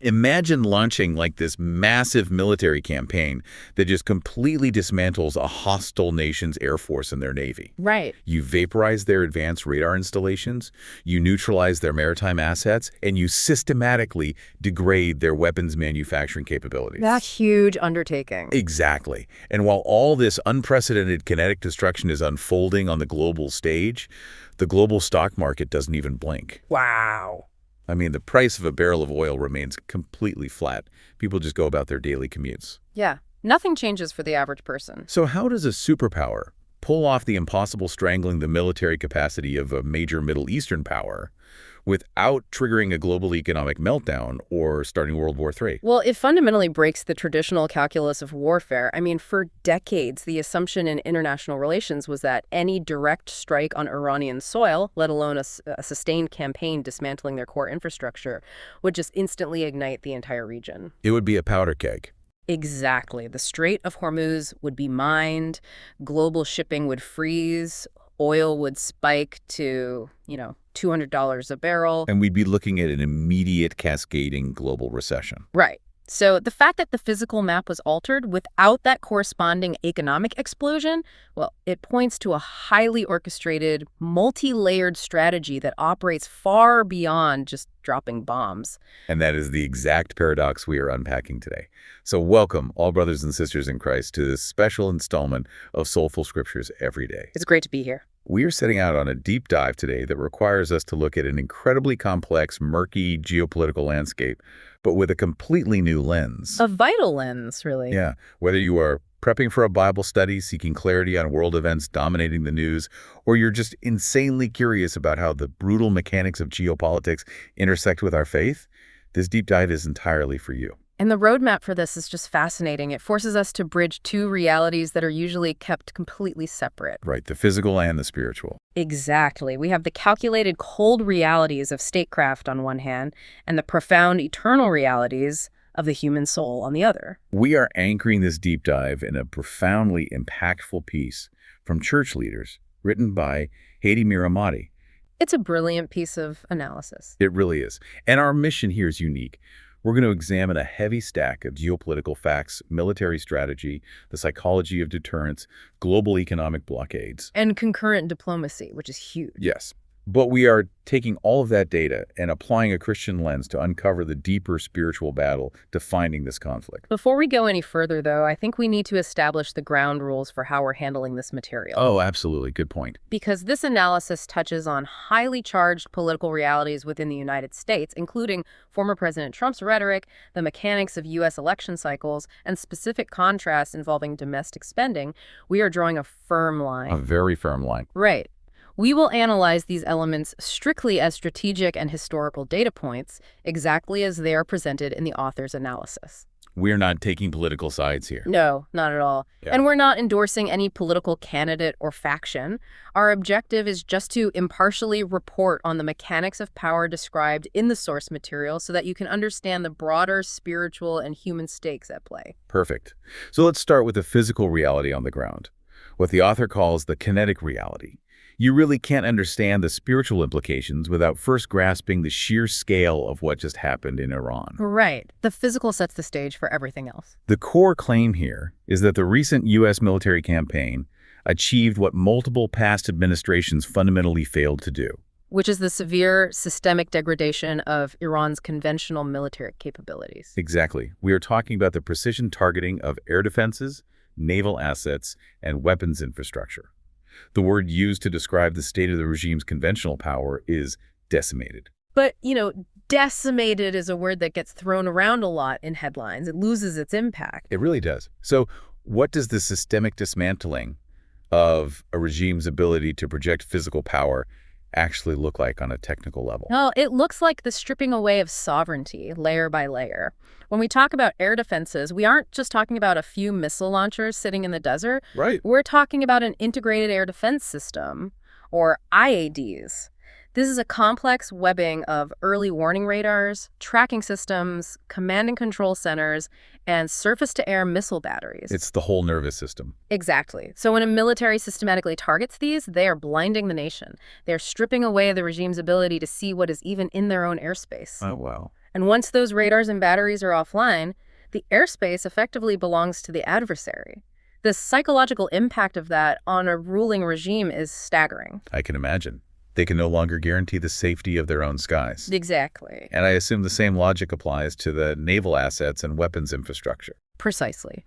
Imagine launching like this massive military campaign that just completely dismantles a hostile nation's air force and their navy. Right. You vaporize their advanced radar installations, you neutralize their maritime assets, and you systematically degrade their weapons manufacturing capabilities. That's a huge undertaking. Exactly. And while all this unprecedented kinetic destruction is unfolding on the global stage, the global stock market doesn't even blink. Wow. I mean, the price of a barrel of oil remains completely flat. People just go about their daily commutes. Yeah. Nothing changes for the average person. So how does a superpower pull off the impossible strangling the military capacity of a major Middle Eastern power without triggering a global economic meltdown or starting World War III? Well, it fundamentally breaks the traditional calculus of warfare. I mean, for decades, the assumption in international relations was that any direct strike on Iranian soil, let alone a sustained campaign dismantling their core infrastructure, would just instantly ignite the entire region. It would be a powder keg. Exactly. The Strait of Hormuz would be mined, global shipping would freeze, oil would spike to, $200 a barrel. And we'd be looking at an immediate cascading global recession. Right. So the fact that the physical map was altered without that corresponding economic explosion, well, it points to a highly orchestrated, multi-layered strategy that operates far beyond just dropping bombs. And that is the exact paradox we are unpacking today. So welcome, all brothers and sisters in Christ, to this special installment of Soulful Scriptures Every Day. It's great to be here. We are setting out on a deep dive today that requires us to look at an incredibly complex, murky geopolitical landscape, but with a completely new lens. A vital lens, really. Yeah. Whether you are prepping for a Bible study, seeking clarity on world events dominating the news, or you're just insanely curious about how the brutal mechanics of geopolitics intersect with our faith, this deep dive is entirely for you. And the roadmap for this is just fascinating. It forces us to bridge two realities that are usually kept completely separate. Right, the physical and the spiritual. Exactly. We have the calculated cold realities of statecraft on one hand, and the profound eternal realities of the human soul on the other. We are anchoring this deep dive in a profoundly impactful piece from church leaders written by Hedi Miramati. It's a brilliant piece of analysis. It really is. And our mission here is unique. We're going to examine a heavy stack of geopolitical facts, military strategy, the psychology of deterrence, global economic blockades. And concurrent diplomacy, which is huge. Yes. But we are taking all of that data and applying a Christian lens to uncover the deeper spiritual battle defining this conflict. Before we go any further, though, I think we need to establish the ground rules for how we're handling this material. Oh, absolutely. Good point. Because this analysis touches on highly charged political realities within the United States, including former President Trump's rhetoric, the mechanics of U.S. election cycles, and specific contrasts involving domestic spending. We are drawing a firm line. A very firm line. Right. We will analyze these elements strictly as strategic and historical data points, exactly as they are presented in the author's analysis. We're not taking political sides here. No, not at all. Yeah. And we're not endorsing any political candidate or faction. Our objective is just to impartially report on the mechanics of power described in the source material so that you can understand the broader spiritual and human stakes at play. Perfect. So let's start with the physical reality on the ground, what the author calls the kinetic reality. You really can't understand the spiritual implications without first grasping the sheer scale of what just happened in Iran. Right. The physical sets the stage for everything else. The core claim here is that the recent U.S. military campaign achieved what multiple past administrations fundamentally failed to do. Which is the severe systemic degradation of Iran's conventional military capabilities. Exactly. We are talking about the precision targeting of air defenses, naval assets, and weapons infrastructure. The word used to describe the state of the regime's conventional power is decimated. But, decimated is a word that gets thrown around a lot in headlines. It loses its impact. It really does. So what does the systemic dismantling of a regime's ability to project physical power actually look like on a technical level? Well, it looks like the stripping away of sovereignty, layer by layer. When we talk about air defenses, we aren't just talking about a few missile launchers sitting in the desert. Right. We're talking about an integrated air defense system, or IADs. This is a complex webbing of early warning radars, tracking systems, command and control centers, and surface-to-air missile batteries. It's the whole nervous system. Exactly. So when a military systematically targets these, they are blinding the nation. They're stripping away the regime's ability to see what is even in their own airspace. Oh, wow. And once those radars and batteries are offline, the airspace effectively belongs to the adversary. The psychological impact of that on a ruling regime is staggering. I can imagine. They can no longer guarantee the safety of their own skies. Exactly. And I assume the same logic applies to the naval assets and weapons infrastructure. Precisely.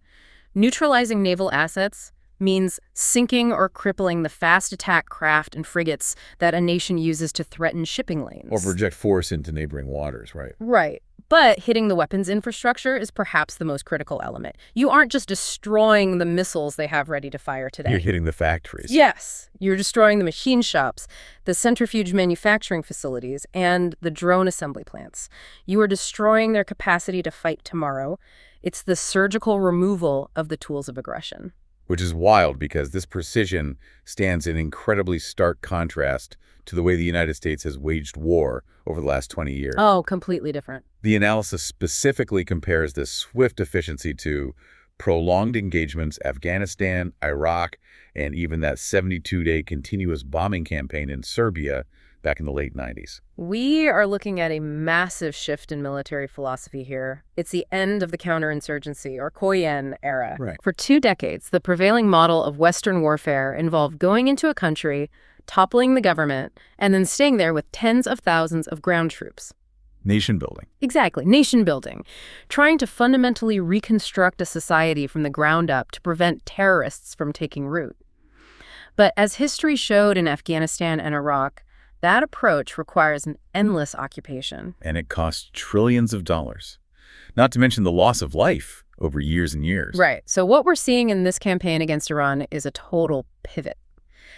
Neutralizing naval assets means sinking or crippling the fast attack craft and frigates that a nation uses to threaten shipping lanes. Or project force into neighboring waters, right? Right. But hitting the weapons infrastructure is perhaps the most critical element. You aren't just destroying the missiles they have ready to fire today. You're hitting the factories. Yes. You're destroying the machine shops, the centrifuge manufacturing facilities, and the drone assembly plants. You are destroying their capacity to fight tomorrow. It's the surgical removal of the tools of aggression. Which is wild because this precision stands in incredibly stark contrast to the way the United States has waged war over the last 20 years. Oh, completely different. The analysis specifically compares this swift efficiency to prolonged engagements, Afghanistan, Iraq, and even that 72-day continuous bombing campaign in Serbia back in the late 90s. We are looking at a massive shift in military philosophy here. It's the end of the counterinsurgency, or Koyen era. Right. For 2 decades, the prevailing model of Western warfare involved going into a country, toppling the government, and then staying there with tens of thousands of ground troops. Nation building. Exactly, nation building. Trying to fundamentally reconstruct a society from the ground up to prevent terrorists from taking root. But as history showed in Afghanistan and Iraq, that approach requires an endless occupation. And it costs trillions of dollars. Not to mention the loss of life over years and years. Right. So what we're seeing in this campaign against Iran is a total pivot.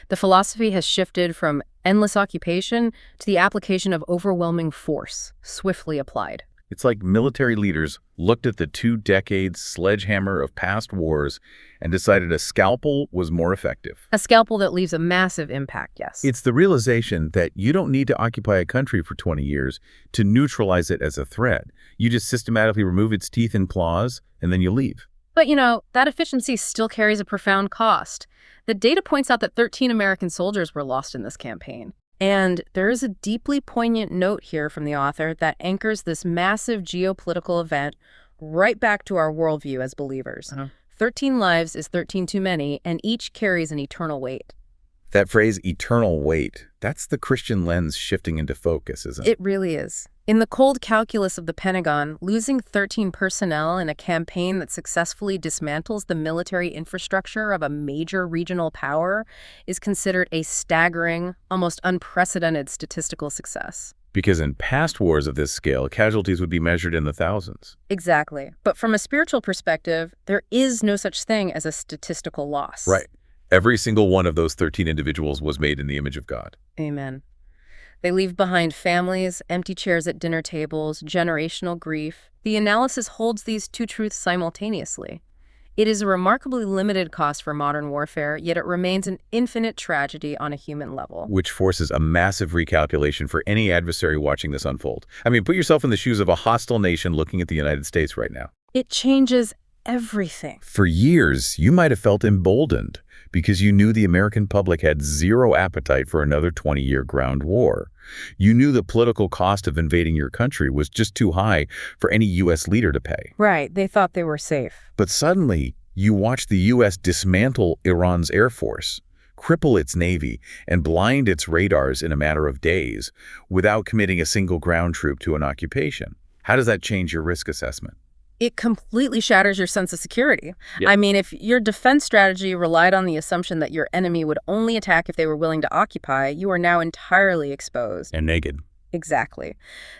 The philosophy has shifted from endless occupation to the application of overwhelming force, swiftly applied. It's like military leaders looked at the 2 decades sledgehammer of past wars and decided a scalpel was more effective. A scalpel that leaves a massive impact, yes. It's the realization that you don't need to occupy a country for 20 years to neutralize it as a threat. You just systematically remove its teeth and claws, and then you leave. But, that efficiency still carries a profound cost. The data points out that 13 American soldiers were lost in this campaign. And there is a deeply poignant note here from the author that anchors this massive geopolitical event right back to our worldview as believers. 13 lives is 13 too many, and each carries an eternal weight. That phrase, eternal weight, that's the Christian lens shifting into focus, isn't it? It really is. In the cold calculus of the Pentagon, losing 13 personnel in a campaign that successfully dismantles the military infrastructure of a major regional power is considered a staggering, almost unprecedented statistical success. Because in past wars of this scale, casualties would be measured in the thousands. Exactly. But from a spiritual perspective, there is no such thing as a statistical loss. Right. Every single one of those 13 individuals was made in the image of God. Amen. They leave behind families, empty chairs at dinner tables, generational grief. The analysis holds these 2 truths simultaneously. It is a remarkably limited cost for modern warfare, yet it remains an infinite tragedy on a human level. Which forces a massive recalculation for any adversary watching this unfold. I mean, put yourself in the shoes of a hostile nation looking at the United States right now. It changes everything. For years, you might have felt emboldened because you knew the American public had zero appetite for another 20-year ground war. You knew the political cost of invading your country was just too high for any U.S. leader to pay. Right, they thought they were safe. But suddenly, you watched the U.S. dismantle Iran's air force, cripple its navy, and blind its radars in a matter of days without committing a single ground troop to an occupation. How does that change your risk assessment? It completely shatters your sense of security. Yeah. I mean, if your defense strategy relied on the assumption that your enemy would only attack if they were willing to occupy, you are now entirely exposed. And naked. Exactly.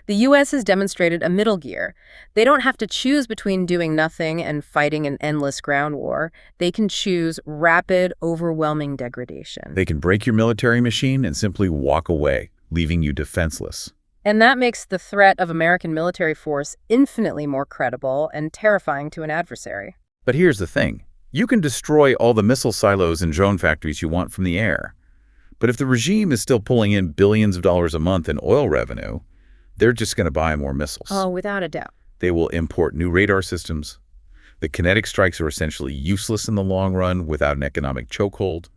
The U.S. has demonstrated a middle gear. They don't have to choose between doing nothing and fighting an endless ground war. They can choose rapid, overwhelming degradation. They can break your military machine and simply walk away, leaving you defenseless. And that makes the threat of American military force infinitely more credible and terrifying to an adversary. But here's the thing. You can destroy all the missile silos and drone factories you want from the air. But if the regime is still pulling in billions of dollars a month in oil revenue, they're just going to buy more missiles. Oh, without a doubt. They will import new radar systems. The kinetic strikes are essentially useless in the long run without an economic chokehold.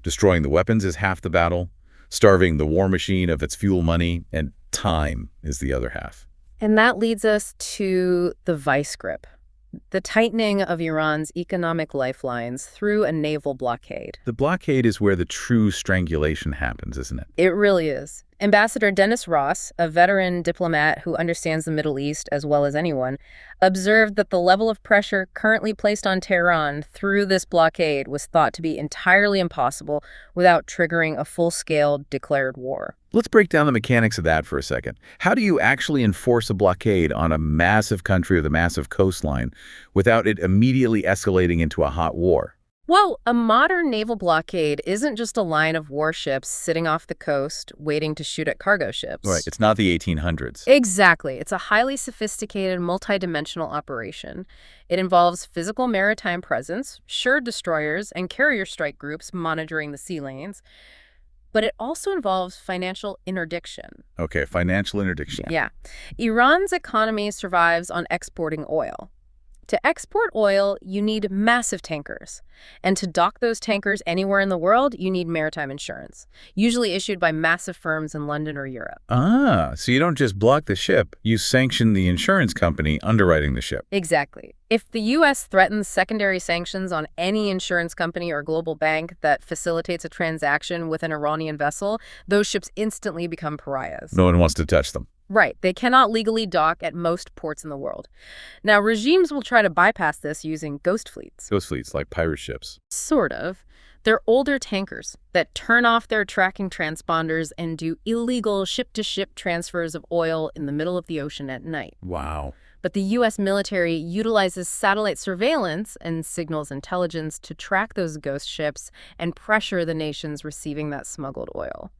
Destroying the weapons is half the battle. Starving the war machine of its fuel money and time is the other half. And that leads us to the vice grip, the tightening of Iran's economic lifelines through a naval blockade. The blockade is where the true strangulation happens, isn't it? It really is. Ambassador Dennis Ross, a veteran diplomat who understands the Middle East as well as anyone, observed that the level of pressure currently placed on Tehran through this blockade was thought to be entirely impossible without triggering a full-scale declared war. Let's break down the mechanics of that for a second. How do you actually enforce a blockade on a massive country with a massive coastline without it immediately escalating into a hot war? Well, a modern naval blockade isn't just a line of warships sitting off the coast waiting to shoot at cargo ships. Right, it's not the 1800s. Exactly. It's a highly sophisticated, multidimensional operation. It involves physical maritime presence, sure destroyers, and carrier strike groups monitoring the sea lanes. But it also involves financial interdiction. Okay, financial interdiction. Yeah. Iran's economy survives on exporting oil. To export oil, you need massive tankers. And to dock those tankers anywhere in the world, you need maritime insurance, usually issued by massive firms in London or Europe. Ah, so you don't just block the ship, you sanction the insurance company underwriting the ship. Exactly. If the U.S. threatens secondary sanctions on any insurance company or global bank that facilitates a transaction with an Iranian vessel, those ships instantly become pariahs. No one wants to touch them. Right. They cannot legally dock at most ports in the world. Now, regimes will try to bypass this using ghost fleets. Ghost fleets, like pirate ships. Sort of. They're older tankers that turn off their tracking transponders and do illegal ship-to-ship transfers of oil in the middle of the ocean at night. Wow. But the U.S. military utilizes satellite surveillance and signals intelligence to track those ghost ships and pressure the nations receiving that smuggled oil.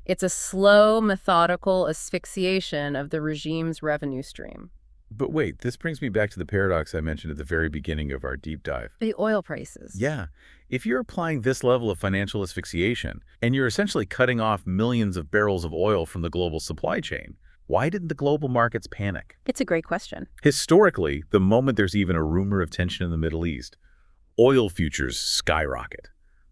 It's a slow, methodical asphyxiation of the regime's revenue stream. But wait, this brings me back to the paradox I mentioned at the very beginning of our deep dive. The oil prices. Yeah. If you're applying this level of financial asphyxiation, and you're essentially cutting off millions of barrels of oil from the global supply chain, why didn't the global markets panic? It's a great question. Historically, the moment there's even a rumor of tension in the Middle East, oil futures skyrocket.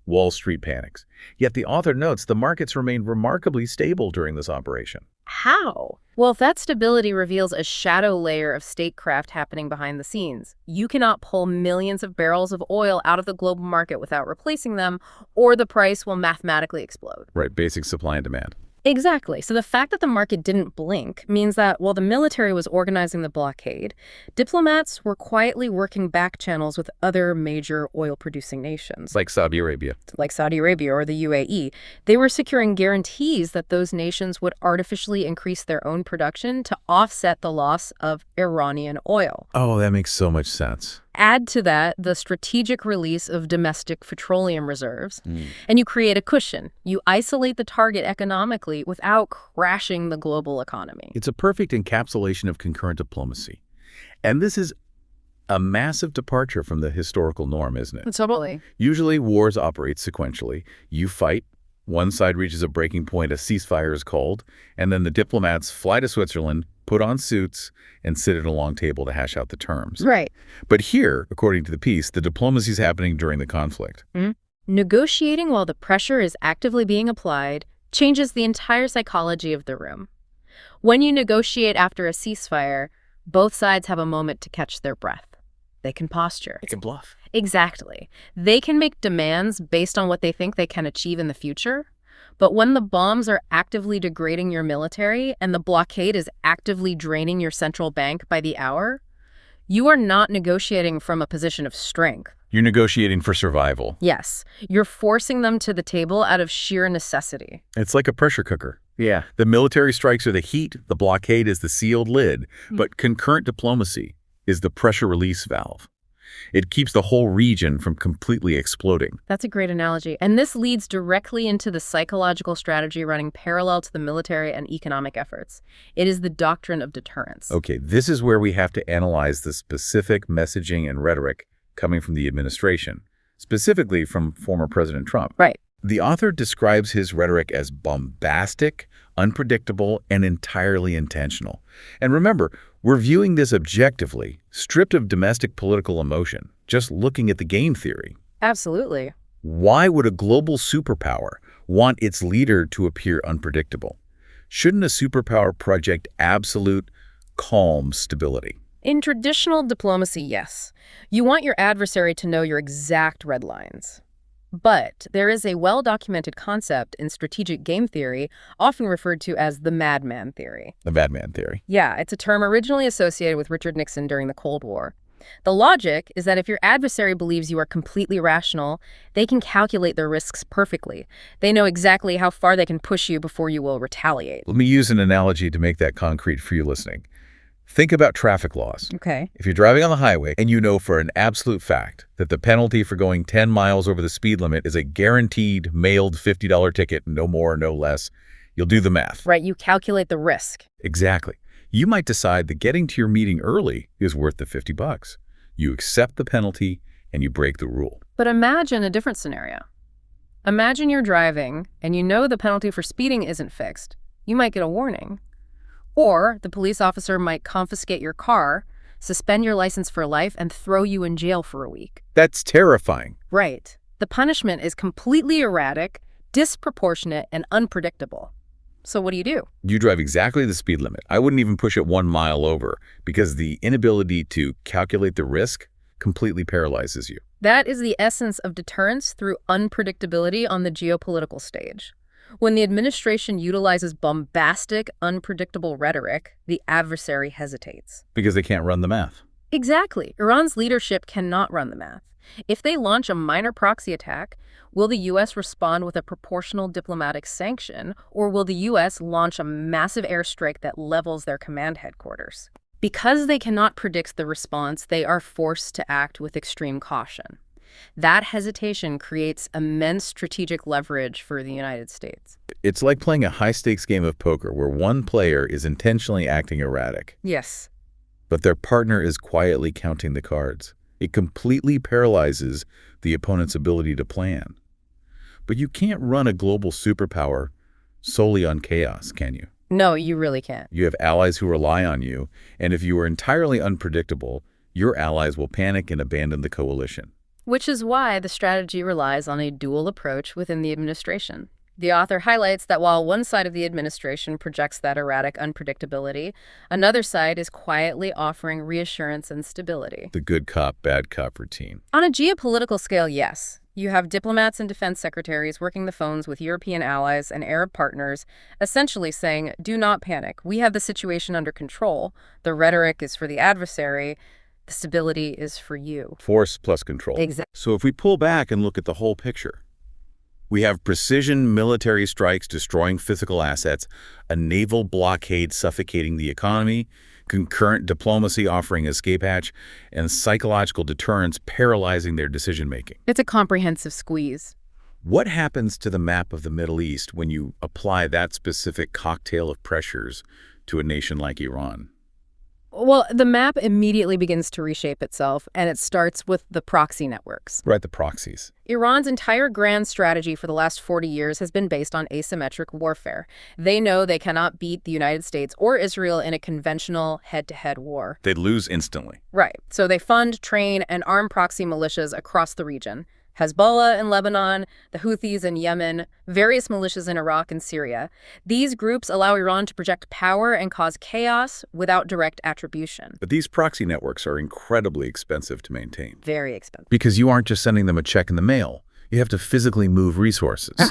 Wall Street panics. Yet the author notes the markets remained remarkably stable during this operation. How? Well, that stability reveals a shadow layer of statecraft happening behind the scenes. You cannot pull millions of barrels of oil out of the global market without replacing them, or the price will mathematically explode. Right, basic supply and demand. Exactly. So the fact that the market didn't blink means that while the military was organizing the blockade, diplomats were quietly working back channels with other major oil-producing nations. Like Saudi Arabia. Like Saudi Arabia or the UAE. They were securing guarantees that those nations would artificially increase their own production to offset the loss of Iranian oil. Oh, that makes so much sense. Add to that the strategic release of domestic petroleum reserves, and you create a cushion. You isolate the target economically without crashing the global economy. It's a perfect encapsulation of concurrent diplomacy. And this is a massive departure from the historical norm, isn't it? Totally. Usually, wars operate sequentially. You fight, one side reaches a breaking point, a ceasefire is called, and then the diplomats fly to Switzerland, put on suits, and sit at a long table to hash out the terms. Right. But here, according to the piece, the diplomacy is happening during the conflict. Negotiating while the pressure is actively being applied changes the entire psychology of the room. When you negotiate after a ceasefire, both sides have a moment to catch their breath. They can posture. They can bluff. Exactly. They can make demands based on what they think they can achieve in the future. But when the bombs are actively degrading your military and the blockade is actively draining your central bank by the hour, you are not negotiating from a position of strength. You're negotiating for survival. Yes, you're forcing them to the table out of sheer necessity. It's like a pressure cooker. Yeah. The military strikes are the heat, the blockade is the sealed lid, but concurrent diplomacy is the pressure release valve. It keeps the whole region from completely exploding. That's a great analogy. And this leads directly into the psychological strategy running parallel to the military and economic efforts. It is the doctrine of deterrence. Okay, this is where we have to analyze the specific messaging and rhetoric coming from the administration, specifically from former President Trump. Right. The author describes his rhetoric as bombastic, unpredictable, and entirely intentional. And remember, we're viewing this objectively, stripped of domestic political emotion, just looking at the game theory. Absolutely. Why would a global superpower want its leader to appear unpredictable? Shouldn't a superpower project absolute, calm stability. In traditional diplomacy, yes. You want your adversary to know your exact red lines. But there is a well-documented concept in strategic game theory, often referred to as the madman theory. The madman theory. Yeah, it's a term originally associated with Richard Nixon during the Cold War. The logic is that if your adversary believes you are completely rational, they can calculate their risks perfectly. They know exactly how far they can push you before you will retaliate. Let me use an analogy to make that concrete for you listening. Think about traffic laws. Okay. If you're driving on the highway and you know for an absolute fact that the penalty for going 10 miles over the speed limit is a guaranteed mailed $50 ticket, no more, no less, you'll do the math. Right, you calculate the risk. Exactly. You might decide that getting to your meeting early is worth the $50. You accept the penalty and you break the rule. But imagine a different scenario. Imagine you're driving and you know the penalty for speeding isn't fixed. You might get a warning. Or the police officer might confiscate your car, suspend your license for life, and throw you in jail for a week. That's terrifying. Right. The punishment is completely erratic, disproportionate, and unpredictable. So what do? You drive exactly the speed limit. I wouldn't even push it 1 mile over because the inability to calculate the risk completely paralyzes you. That is the essence of deterrence through unpredictability on the geopolitical stage. When the administration utilizes bombastic, unpredictable rhetoric, the adversary hesitates. Because they can't run the math. Exactly. Iran's leadership cannot run the math. If they launch a minor proxy attack, will the U.S. respond with a proportional diplomatic sanction, or will the U.S. launch a massive airstrike that levels their command headquarters? Because they cannot predict the response, they are forced to act with extreme caution. That hesitation creates immense strategic leverage for the United States. It's like playing a high-stakes game of poker where one player is intentionally acting erratic. Yes. But their partner is quietly counting the cards. It completely paralyzes the opponent's ability to plan. But you can't run a global superpower solely on chaos, can you? No, you really can't. You have allies who rely on you, and if you are entirely unpredictable, your allies will panic and abandon the coalition. Which is why the strategy relies on a dual approach within the administration. The author highlights that while one side of the administration projects that erratic unpredictability, another side is quietly offering reassurance and stability. The good cop, bad cop routine. On a geopolitical scale, yes. You have diplomats and defense secretaries working the phones with European allies and Arab partners, essentially saying, do not panic. We have the situation under control. The rhetoric is for the adversary. The stability is for you. Force plus control. Exactly. So if we pull back and look at the whole picture, we have precision military strikes destroying physical assets, a naval blockade suffocating the economy, concurrent diplomacy offering escape hatch, and psychological deterrence paralyzing their decision-making. It's a comprehensive squeeze. What happens to the map of the Middle East when you apply that specific cocktail of pressures to a nation like Iran? Well, the map immediately begins to reshape itself, and it starts with the proxy networks. Right, the proxies. Iran's entire grand strategy for the last 40 years has been based on asymmetric warfare. They know they cannot beat the United States or Israel in a conventional head-to-head war. They'd lose instantly. Right. So they fund, train, and arm proxy militias across the region. Hezbollah in Lebanon, the Houthis in Yemen, various militias in Iraq and Syria. These groups allow Iran to project power and cause chaos without direct attribution. But these proxy networks are incredibly expensive to maintain. Very expensive. Because you aren't just sending them a check in the mail. You have to physically move resources.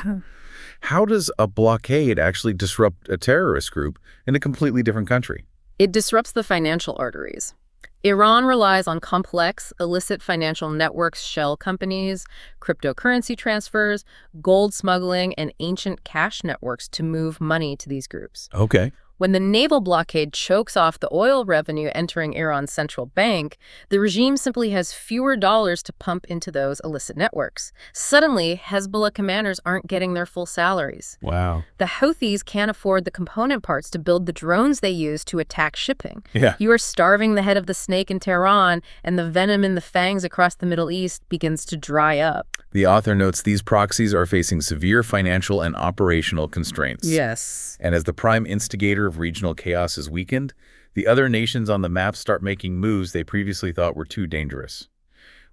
How does a blockade actually disrupt a terrorist group in a completely different country? It disrupts the financial arteries. Iran relies on complex, illicit financial networks, shell companies, cryptocurrency transfers, gold smuggling, and ancient cash networks to move money to these groups. Okay. When the naval blockade chokes off the oil revenue entering Iran's central bank, the regime simply has fewer dollars to pump into those illicit networks. Suddenly, Hezbollah commanders aren't getting their full salaries. Wow. The Houthis can't afford the component parts to build the drones they use to attack shipping. Yeah. You are starving the head of the snake in Tehran, and the venom in the fangs across the Middle East begins to dry up. The author notes these proxies are facing severe financial and operational constraints. Yes. And as the prime instigator of regional chaos is weakened, the other nations on the map start making moves they previously thought were too dangerous.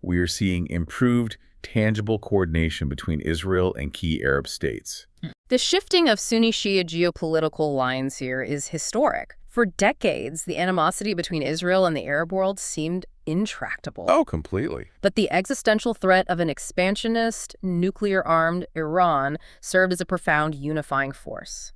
We are seeing improved, tangible coordination between Israel and key Arab states. The shifting of Sunni-Shia geopolitical lines here is historic. For decades, the animosity between Israel and the Arab world seemed intractable. Oh, completely. But the existential threat of an expansionist, nuclear-armed Iran served as a profound unifying force.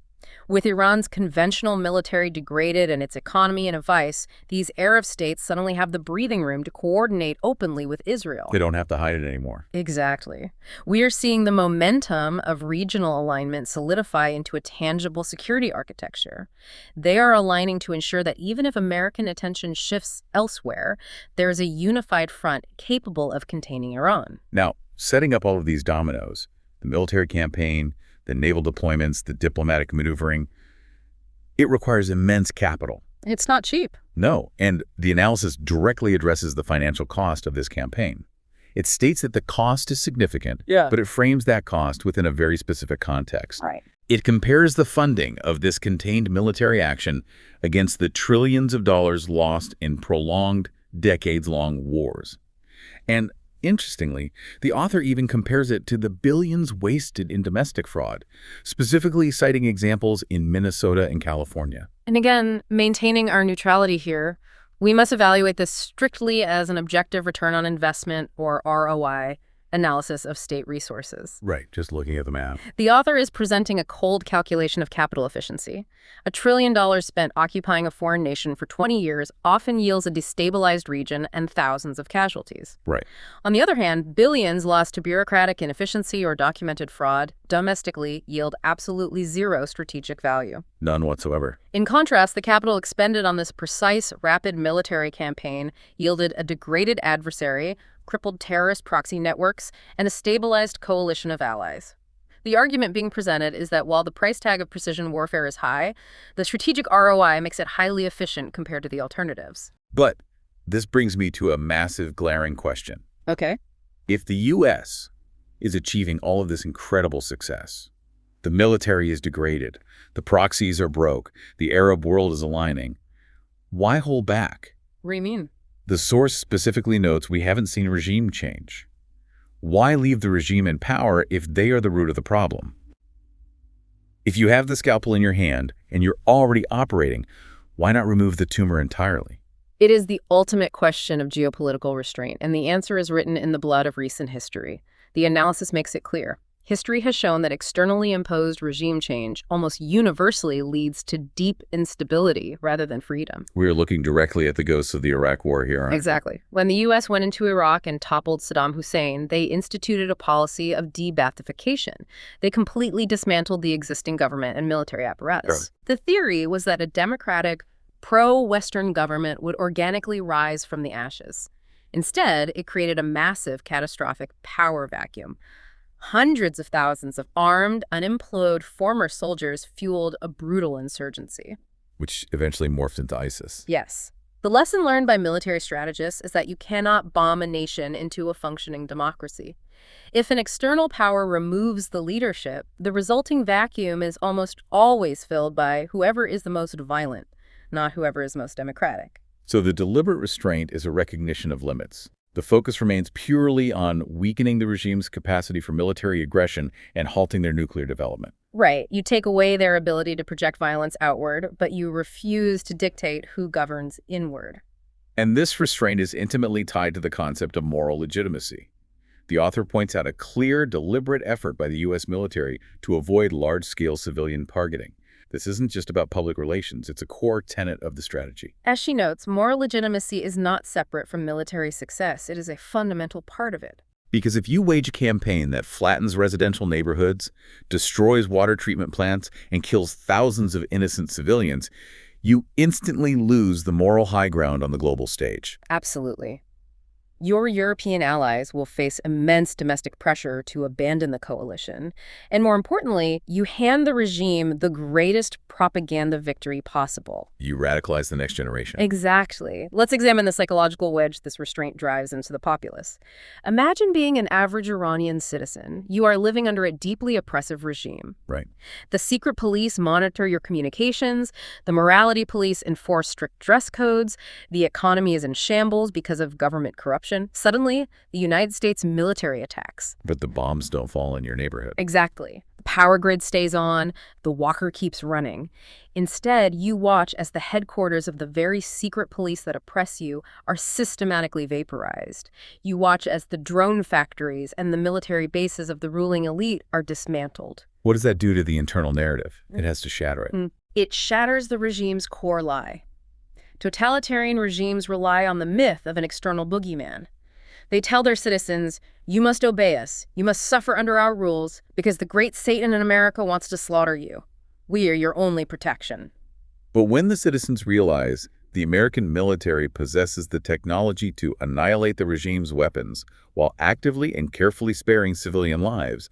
With Iran's conventional military degraded and its economy in a vice, these Arab states suddenly have the breathing room to coordinate openly with Israel. They don't have to hide it anymore. Exactly. We are seeing the momentum of regional alignment solidify into a tangible security architecture. They are aligning to ensure that even if American attention shifts elsewhere, there is a unified front capable of containing Iran. Now, setting up all of these dominoes, the military campaign, the naval deployments, the diplomatic maneuvering, it requires immense capital. It's not cheap. No, and the analysis directly addresses the financial cost of this campaign. It states that the cost is significant, but it frames that cost within a very specific context. Right. It compares the funding of this contained military action against the trillions of dollars lost in prolonged, decades-long wars. And interestingly, the author even compares it to the billions wasted in domestic fraud, specifically citing examples in Minnesota and California. And again, maintaining our neutrality here, we must evaluate this strictly as an objective return on investment, or ROI, analysis of state resources. Right, just looking at the map. The author is presenting a cold calculation of capital efficiency. $1 trillion spent occupying a foreign nation for 20 years often yields a destabilized region and thousands of casualties. Right. On the other hand, billions lost to bureaucratic inefficiency or documented fraud domestically yield absolutely zero strategic value. None whatsoever. In contrast, the capital expended on this precise, rapid military campaign yielded a degraded adversary, crippled terrorist proxy networks, and a stabilized coalition of allies. The argument being presented is that while the price tag of precision warfare is high, the strategic ROI makes it highly efficient compared to the alternatives. But this brings me to a massive, glaring question. Okay. If the U.S. is achieving all of this incredible success, the military is degraded, the proxies are broke, the Arab world is aligning, why hold back? What do you mean? The source specifically notes we haven't seen regime change. Why leave the regime in power if they are the root of the problem? If you have the scalpel in your hand and you're already operating, why not remove the tumor entirely? It is the ultimate question of geopolitical restraint, and the answer is written in the blood of recent history. The analysis makes it clear. History has shown that externally imposed regime change almost universally leads to deep instability rather than freedom. We're looking directly at the ghosts of the Iraq War here, aren't we? Exactly. When the U.S. went into Iraq and toppled Saddam Hussein, they instituted a policy of de-Baathification. They completely dismantled the existing government and military apparatus. Sure. The theory was that a democratic, pro-Western government would organically rise from the ashes. Instead, it created a massive, catastrophic power vacuum. Hundreds of thousands of armed, unemployed former soldiers fueled a brutal insurgency. Which eventually morphed into ISIS. Yes. The lesson learned by military strategists is that you cannot bomb a nation into a functioning democracy. If an external power removes the leadership, the resulting vacuum is almost always filled by whoever is the most violent, not whoever is most democratic. So the deliberate restraint is a recognition of limits. The focus remains purely on weakening the regime's capacity for military aggression and halting their nuclear development. Right. You take away their ability to project violence outward, but you refuse to dictate who governs inward. And this restraint is intimately tied to the concept of moral legitimacy. The author points out a clear, deliberate effort by the U.S. military to avoid large-scale civilian targeting. This isn't just about public relations, it's a core tenet of the strategy. As she notes, moral legitimacy is not separate from military success. It is a fundamental part of it. Because if you wage a campaign that flattens residential neighborhoods, destroys water treatment plants, and kills thousands of innocent civilians, you instantly lose the moral high ground on the global stage. Absolutely. Your European allies will face immense domestic pressure to abandon the coalition. And more importantly, you hand the regime the greatest propaganda victory possible. You radicalize the next generation. Exactly. Let's examine the psychological wedge this restraint drives into the populace. Imagine being an average Iranian citizen. You are living under a deeply oppressive regime. Right. The secret police monitor your communications. The morality police enforce strict dress codes. The economy is in shambles because of government corruption. Suddenly, the United States military attacks. But the bombs don't fall in your neighborhood. Exactly. The power grid stays on, the walker keeps running. Instead, you watch as the headquarters of the very secret police that oppress you are systematically vaporized. You watch as the drone factories and the military bases of the ruling elite are dismantled. What does that do to the internal narrative? It has to shatter it. It shatters the regime's core lie. Totalitarian regimes rely on the myth of an external boogeyman. They tell their citizens, you must obey us, you must suffer under our rules, because the great Satan in America wants to slaughter you. We are your only protection. But when the citizens realize the American military possesses the technology to annihilate the regime's weapons while actively and carefully sparing civilian lives,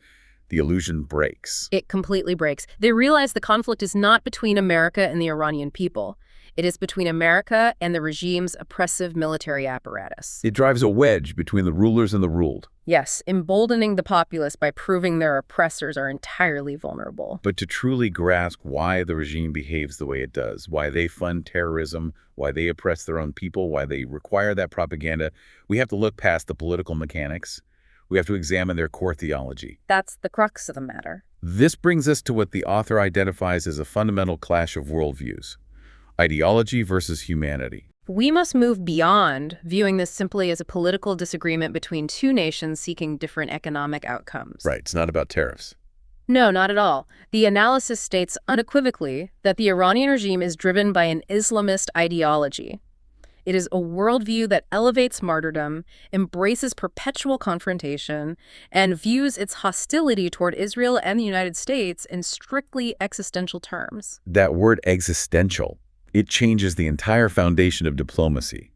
the illusion breaks. It completely breaks. They realize the conflict is not between America and the Iranian people. It is between America and the regime's oppressive military apparatus. It drives a wedge between the rulers and the ruled. Yes, emboldening the populace by proving their oppressors are entirely vulnerable. But to truly grasp why the regime behaves the way it does, why they fund terrorism, why they oppress their own people, why they require that propaganda, we have to look past the political mechanics. We have to examine their core theology. That's the crux of the matter. This brings us to what the author identifies as a fundamental clash of worldviews. Ideology versus humanity. We must move beyond viewing this simply as a political disagreement between two nations seeking different economic outcomes. Right, it's not about tariffs. No, not at all. The analysis states unequivocally that the Iranian regime is driven by an Islamist ideology. It is a worldview that elevates martyrdom, embraces perpetual confrontation, and views its hostility toward Israel and the United States in strictly existential terms. That word existential, it changes the entire foundation of diplomacy.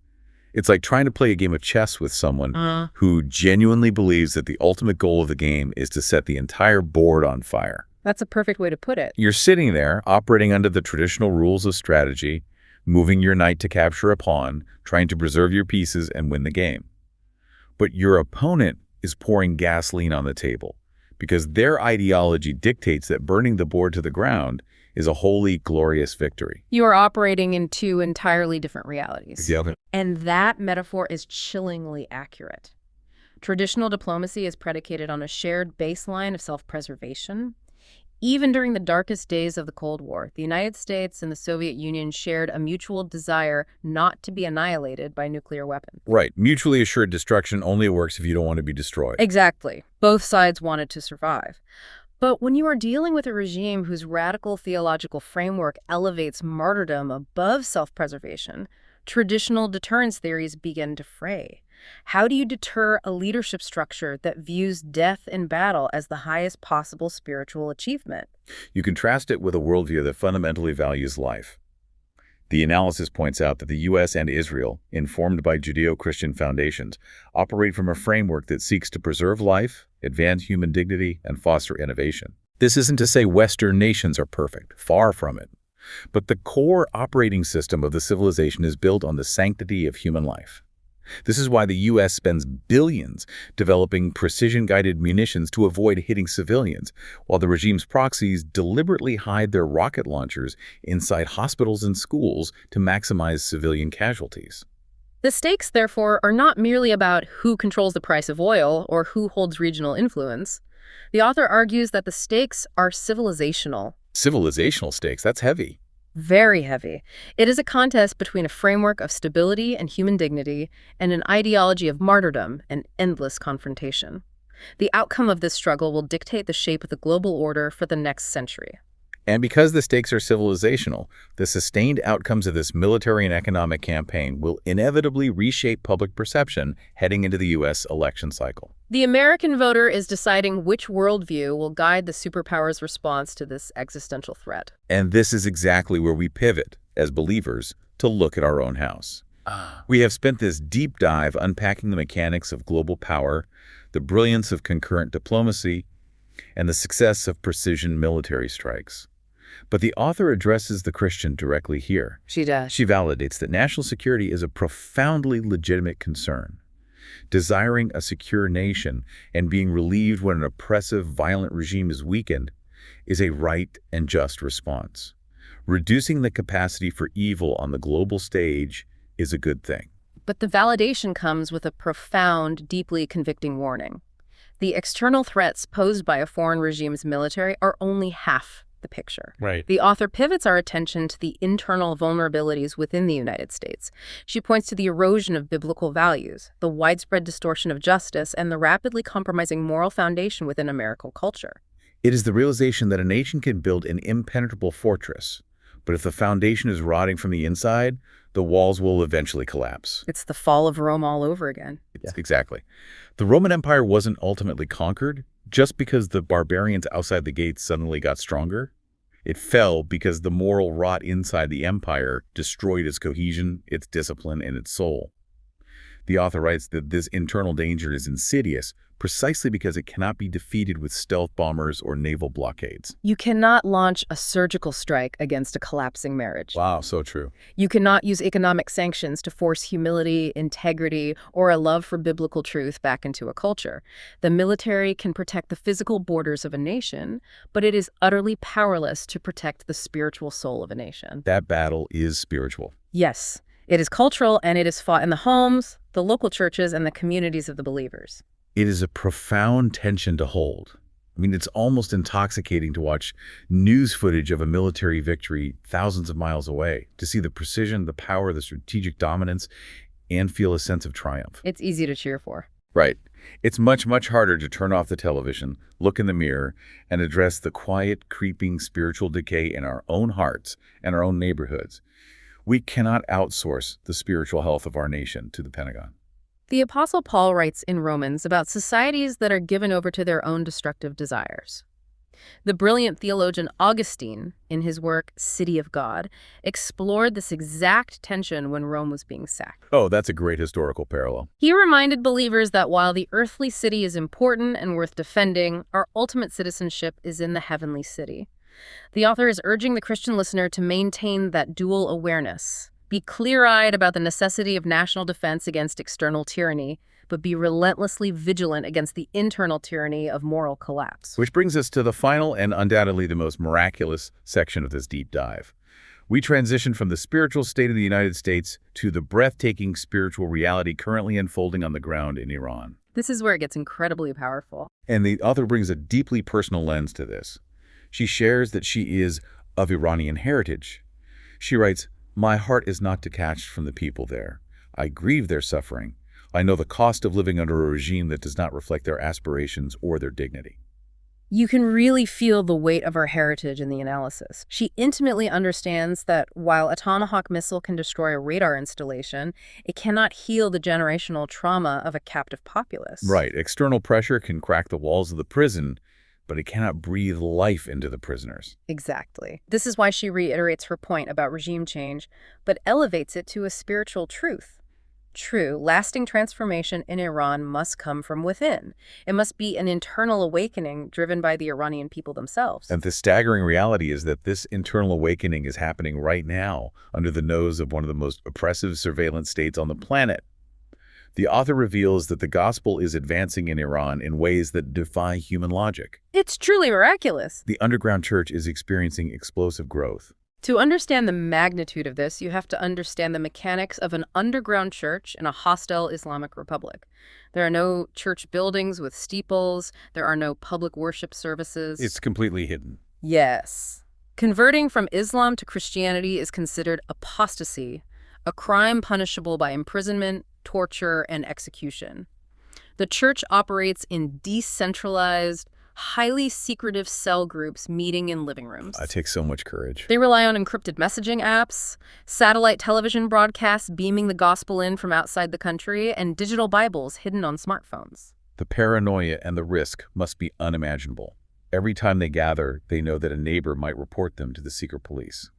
It's like trying to play a game of chess with someone who genuinely believes that the ultimate goal of the game is to set the entire board on fire. That's a perfect way to put it. You're sitting there, operating under the traditional rules of strategy, moving your knight to capture a pawn, trying to preserve your pieces and win the game. But your opponent is pouring gasoline on the table because their ideology dictates that burning the board to the ground is a wholly glorious victory. You are operating in two entirely different realities. Exactly. And that metaphor is chillingly accurate. Traditional diplomacy is predicated on a shared baseline of self-preservation. Even during the darkest days of the Cold War, the United States and the Soviet Union shared a mutual desire not to be annihilated by nuclear weapons. Right. Mutually assured destruction only works if you don't want to be destroyed. Exactly. Both sides wanted to survive. But when you are dealing with a regime whose radical theological framework elevates martyrdom above self-preservation, traditional deterrence theories begin to fray. How do you deter a leadership structure that views death in battle as the highest possible spiritual achievement? You contrast it with a worldview that fundamentally values life. The analysis points out that the U.S. and Israel, informed by Judeo-Christian foundations, operate from a framework that seeks to preserve life, advance human dignity, and foster innovation. This isn't to say Western nations are perfect, far from it. But the core operating system of the civilization is built on the sanctity of human life. This is why the U.S. spends billions developing precision-guided munitions to avoid hitting civilians, while the regime's proxies deliberately hide their rocket launchers inside hospitals and schools to maximize civilian casualties. The stakes, therefore, are not merely about who controls the price of oil or who holds regional influence. The author argues that the stakes are civilizational. Civilizational stakes, that's heavy. Very heavy. It is a contest between a framework of stability and human dignity and an ideology of martyrdom and endless confrontation. The outcome of this struggle will dictate the shape of the global order for the next century. And because the stakes are civilizational, the sustained outcomes of this military and economic campaign will inevitably reshape public perception heading into the U.S. election cycle. The American voter is deciding which worldview will guide the superpower's response to this existential threat. And this is exactly where we pivot, as believers, to look at our own house. We have spent this deep dive unpacking the mechanics of global power, the brilliance of concurrent diplomacy, and the success of precision military strikes. But the author addresses the Christian directly here. She does. She validates that national security is a profoundly legitimate concern. Desiring a secure nation and being relieved when an oppressive, violent regime is weakened is a right and just response. Reducing the capacity for evil on the global stage is a good thing. But the validation comes with a profound, deeply convicting warning. The external threats posed by a foreign regime's military are only half the picture. Right. The author pivots our attention to the internal vulnerabilities within the United States. She points to the erosion of biblical values, the widespread distortion of justice, and the rapidly compromising moral foundation within American culture. It is the realization that a nation can build an impenetrable fortress, but if the foundation is rotting from the inside, the walls will eventually collapse. It's the fall of Rome all over again. Exactly. The Roman Empire wasn't ultimately conquered just because the barbarians outside the gates suddenly got stronger. It fell because the moral rot inside the empire destroyed its cohesion, its discipline, and its soul. The author writes that this internal danger is insidious precisely because it cannot be defeated with stealth bombers or naval blockades. You cannot launch a surgical strike against a collapsing marriage. Wow, so true. You cannot use economic sanctions to force humility, integrity, or a love for biblical truth back into a culture. The military can protect the physical borders of a nation, but it is utterly powerless to protect the spiritual soul of a nation. That battle is spiritual. Yes, it is cultural, and it is fought in the homes, the local churches, and the communities of the believers. It is a profound tension to hold. I mean, it's almost intoxicating to watch news footage of a military victory thousands of miles away, to see the precision, the power, the strategic dominance, and feel a sense of triumph. It's easy to cheer for. Right. It's much, much harder to turn off the television, look in the mirror, and address the quiet, creeping spiritual decay in our own hearts and our own neighborhoods. We cannot outsource the spiritual health of our nation to the Pentagon. The Apostle Paul writes in Romans about societies that are given over to their own destructive desires. The brilliant theologian Augustine, in his work City of God, explored this exact tension when Rome was being sacked. Oh, that's a great historical parallel. He reminded believers that while the earthly city is important and worth defending, our ultimate citizenship is in the heavenly city. The author is urging the Christian listener to maintain that dual awareness. Be clear-eyed about the necessity of national defense against external tyranny, but be relentlessly vigilant against the internal tyranny of moral collapse. Which brings us to the final and undoubtedly the most miraculous section of this deep dive. We transition from the spiritual state of the United States to the breathtaking spiritual reality currently unfolding on the ground in Iran. This is where it gets incredibly powerful. And the author brings a deeply personal lens to this. She shares that she is of Iranian heritage. She writes, "My heart is not detached from the people there. I grieve their suffering. I know the cost of living under a regime that does not reflect their aspirations or their dignity." You can really feel the weight of her heritage in the analysis. She intimately understands that while a Tomahawk missile can destroy a radar installation, it cannot heal the generational trauma of a captive populace. Right. External pressure can crack the walls of the prison, but it cannot breathe life into the prisoners. Exactly. This is why she reiterates her point about regime change, but elevates it to a spiritual truth. True, lasting transformation in Iran must come from within. It must be an internal awakening driven by the Iranian people themselves. And the staggering reality is that this internal awakening is happening right now under the nose of one of the most oppressive surveillance states on the planet. The author reveals that the gospel is advancing in Iran in ways that defy human logic. It's truly miraculous. The underground church is experiencing explosive growth. To understand the magnitude of this, you have to understand the mechanics of an underground church in a hostile Islamic republic. There are no church buildings with steeples. There are no public worship services. It's completely hidden. Yes. Converting from Islam to Christianity is considered apostasy, a crime punishable by imprisonment, torture, and execution. The church operates in decentralized, highly secretive cell groups meeting in living rooms. It takes so much courage. They rely on encrypted messaging apps, satellite television broadcasts beaming the gospel in from outside the country, and digital Bibles hidden on smartphones. The paranoia and the risk must be unimaginable. Every time they gather, they know that a neighbor might report them to the secret police.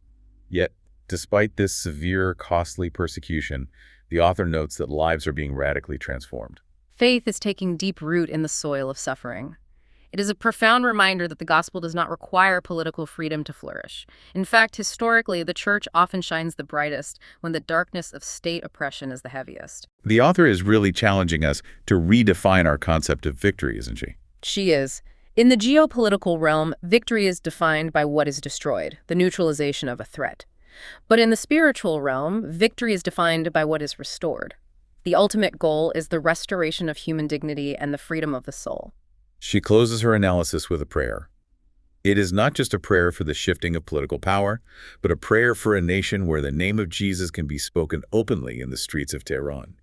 Yet, despite this severe, costly persecution, the author notes that lives are being radically transformed. Faith is taking deep root in the soil of suffering. It is a profound reminder that the gospel does not require political freedom to flourish. In fact, historically, the church often shines the brightest when the darkness of state oppression is the heaviest. The author is really challenging us to redefine our concept of victory, isn't she? She is. In the geopolitical realm, victory is defined by what is destroyed, the neutralization of a threat. But in the spiritual realm, victory is defined by what is restored. The ultimate goal is the restoration of human dignity and the freedom of the soul. She closes her analysis with a prayer. It is not just a prayer for the shifting of political power, but a prayer for a nation where the name of Jesus can be spoken openly in the streets of Tehran.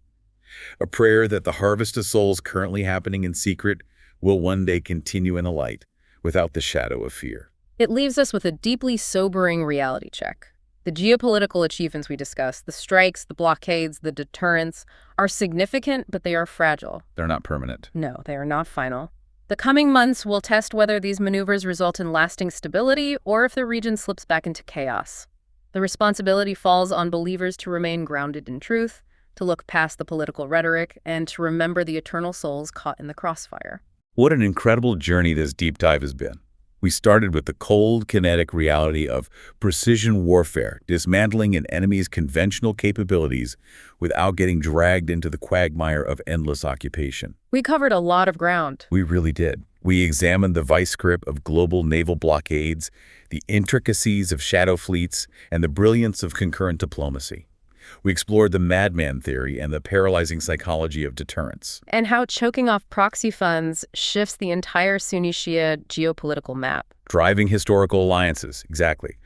A prayer that the harvest of souls currently happening in secret will one day continue in the light, without the shadow of fear. It leaves us with a deeply sobering reality check. The geopolitical achievements we discussed, the strikes, the blockades, the deterrence, are significant, but they are fragile. They're not permanent. No, they are not final. The coming months will test whether these maneuvers result in lasting stability or if the region slips back into chaos. The responsibility falls on believers to remain grounded in truth, to look past the political rhetoric, and to remember the eternal souls caught in the crossfire. What an incredible journey this deep dive has been. We started with the cold, kinetic reality of precision warfare, dismantling an enemy's conventional capabilities without getting dragged into the quagmire of endless occupation. We covered a lot of ground. We really did. We examined the vice grip of global naval blockades, the intricacies of shadow fleets, and the brilliance of concurrent diplomacy. We explored the madman theory and the paralyzing psychology of deterrence. And how choking off proxy funds shifts the entire Sunni-Shia geopolitical map. Driving historical alliances, exactly.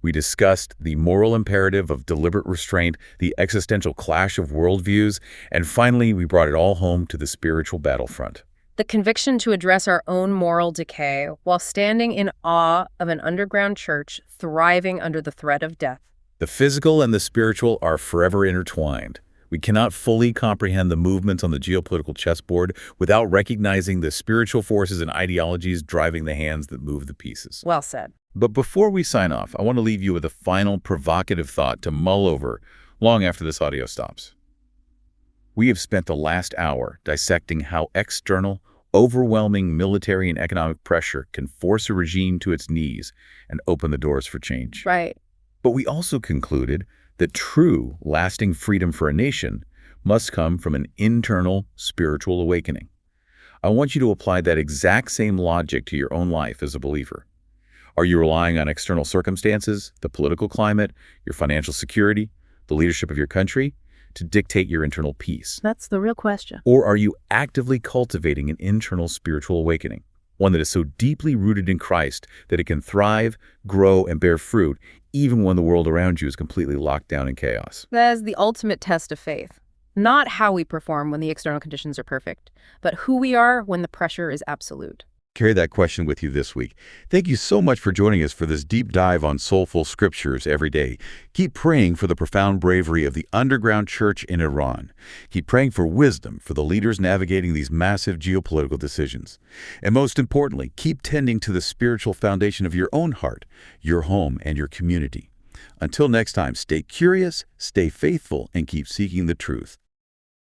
We discussed the moral imperative of deliberate restraint, the existential clash of worldviews, and finally, we brought it all home to the spiritual battlefront. The conviction to address our own moral decay while standing in awe of an underground church thriving under the threat of death. The physical and the spiritual are forever intertwined. We cannot fully comprehend the movements on the geopolitical chessboard without recognizing the spiritual forces and ideologies driving the hands that move the pieces. Well said. But before we sign off, I want to leave you with a final provocative thought to mull over long after this audio stops. We have spent the last hour dissecting how external, overwhelming military and economic pressure can force a regime to its knees and open the doors for change. Right. But we also concluded that true, lasting freedom for a nation must come from an internal, spiritual awakening. I want you to apply that exact same logic to your own life as a believer. Are you relying on external circumstances, the political climate, your financial security, the leadership of your country, to dictate your internal peace? That's the real question. Or are you actively cultivating an internal spiritual awakening, one that is so deeply rooted in Christ that it can thrive, grow, and bear fruit even when the world around you is completely locked down in chaos? That is the ultimate test of faith. Not how we perform when the external conditions are perfect, but who we are when the pressure is absolute. Carry that question with you this week. Thank you so much for joining us for this deep dive on soulful scriptures every day. Keep praying for the profound bravery of the underground church in Iran. Keep praying for wisdom for the leaders navigating these massive geopolitical decisions. And most importantly, keep tending to the spiritual foundation of your own heart, your home, and your community. Until next time, stay curious, stay faithful, and keep seeking the truth.